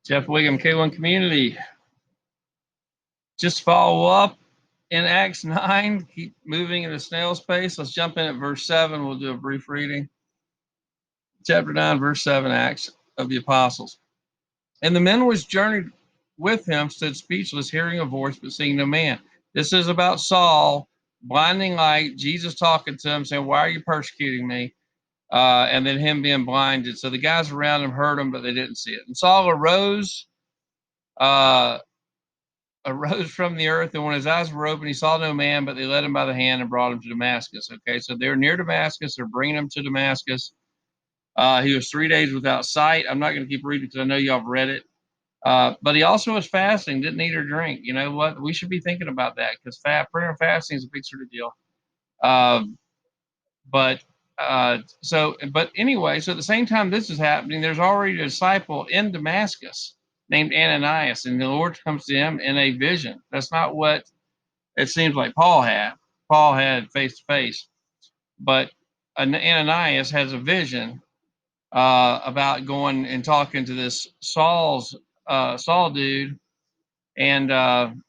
Jeff Wiggum, K1 Community. Just follow up in Acts 9. Keep moving at a snail's pace. Let's jump in at verse 7. We'll do a brief reading. Chapter 9, verse 7, Acts of the Apostles. And the men which journeyed with him stood speechless, hearing a voice, but seeing no man. This is about Saul, blinding light, Jesus talking to him, saying, why are you persecuting me? And then him being blinded. So the guys around him heard him, but they didn't see it. And Saul arose from the earth, and when his eyes were open, he saw no man, but they led him by the hand and brought him to Damascus. Okay, so they're near Damascus. They're bringing him to Damascus. He was 3 days without sight. I'm not going to keep reading because I know y'all have read it. But he also was fasting, didn't eat or drink. You know what? We should be thinking about that because prayer and fasting is a big sort of deal. But anyway, so at the same time this is happening, there's already a disciple in Damascus named Ananias, and the Lord comes to him in a vision. That's not what it seems like Paul had. Paul had face to face, but Ananias has a vision about going and talking to this Saul dude, and then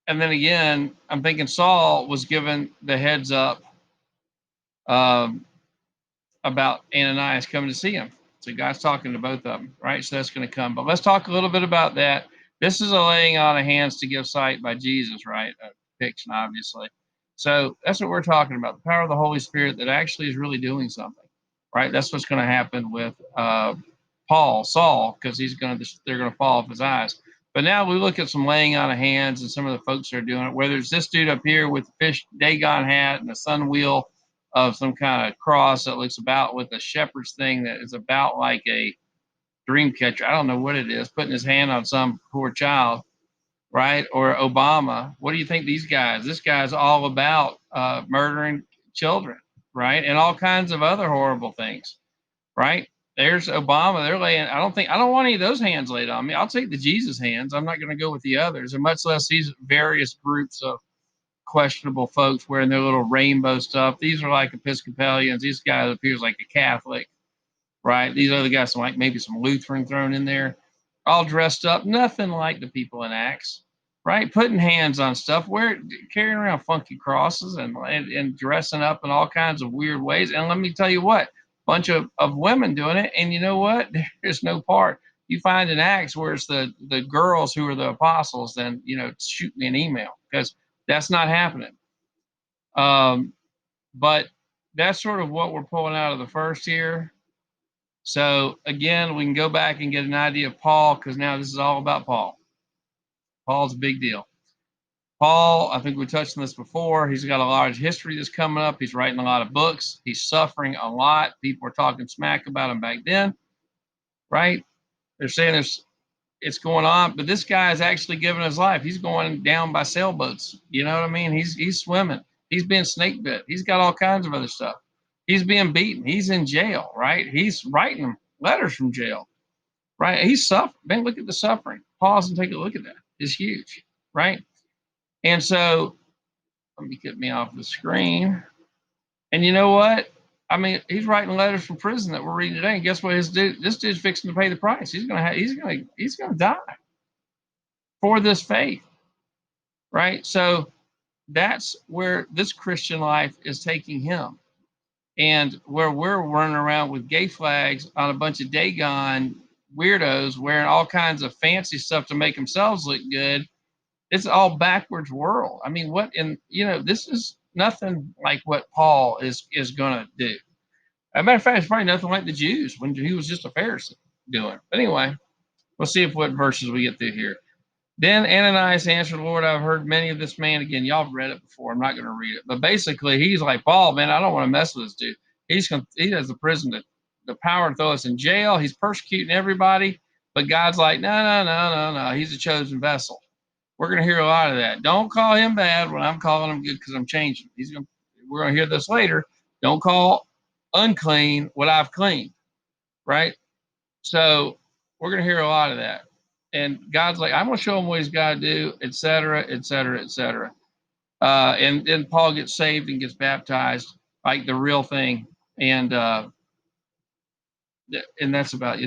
again, I'm thinking Saul was given the heads up about Ananias coming to see him. So God's talking to both of them, right? So that's going to come. But let's talk a little bit about that. This is a laying on of hands to give sight by Jesus, right? A depiction, obviously. So that's what we're talking about, the power of the Holy Spirit that actually is really doing something, right? That's what's going to happen with Saul, because they're going to fall off his eyes. But now we look at some laying on of hands and some of the folks that are doing it, whether it's this dude up here with the fish Dagon hat and the sun wheel of some kind of cross that looks about with a shepherd's thing that is about like a dream catcher. I don't know what it is, putting his hand on some poor child, right? Or Obama. What do you think these guys? This guy's all about murdering children, right? And all kinds of other horrible things, right? There's Obama. They're laying. I don't want any of those hands laid on me. I'll take the Jesus hands. I'm not going to go with the others, and much less these various groups of questionable folks wearing their little rainbow stuff. These are like Episcopalians. These guys appears like a Catholic, right? These other guys, like maybe some Lutheran thrown in there, all dressed up, nothing like the people in Acts, right? Putting hands on stuff, carrying around funky crosses and dressing up in all kinds of weird ways. And let me tell you what, bunch of women doing it. And you know what? There's no part. You find in Acts where it's the girls who are the apostles, then, shoot me an email, because that's not happening. But that's sort of what we're pulling out of the first here. So again, we can go back and get an idea of Paul, because now this is all about Paul. Paul's a big deal. Paul, I think we touched on this before. He's got a large history that's coming up. He's writing a lot of books. He's suffering a lot. People were talking smack about him back then, right? They're saying it's going on, but this guy is actually giving his life. He's going down by sailboats. You know what I mean? He's swimming. He's being snake bit. He's got all kinds of other stuff. He's being beaten. He's in jail, right? He's writing letters from jail, right? He's suffering. Man, look at the suffering. Pause and take a look at that. It's huge, right? And so, let me get me off the screen. And you know what? I mean, he's writing letters from prison that we're reading today. And guess what? This dude's fixing to pay the price. He's gonna die for this faith, right? So that's where this Christian life is taking him, and where we're running around with gay flags on a bunch of Dagon weirdos wearing all kinds of fancy stuff to make themselves look good. It's all backwards world. I mean, this is nothing like what Paul is going to do. As a matter of fact, it's probably nothing like the Jews when he was just a Pharisee doing. But anyway, we'll see what verses we get through here. Then Ananias answered, Lord, I've heard many of this man. Again, y'all have read it before. I'm not going to read it. But basically, he's like, Paul, man, I don't want to mess with this dude. He has the prison, the power to throw us in jail. He's persecuting everybody. But God's like, no. He's a chosen vessel. We're going to hear a lot of that. Don't call him bad when I'm calling him good, because I'm changing. We're going to hear this later. Don't call unclean what I've cleaned, right? So we're going to hear a lot of that. And God's like, I'm going to show him what he's got to do, et cetera, et cetera, et cetera. And then Paul gets saved and gets baptized, like the real thing. And that's about it.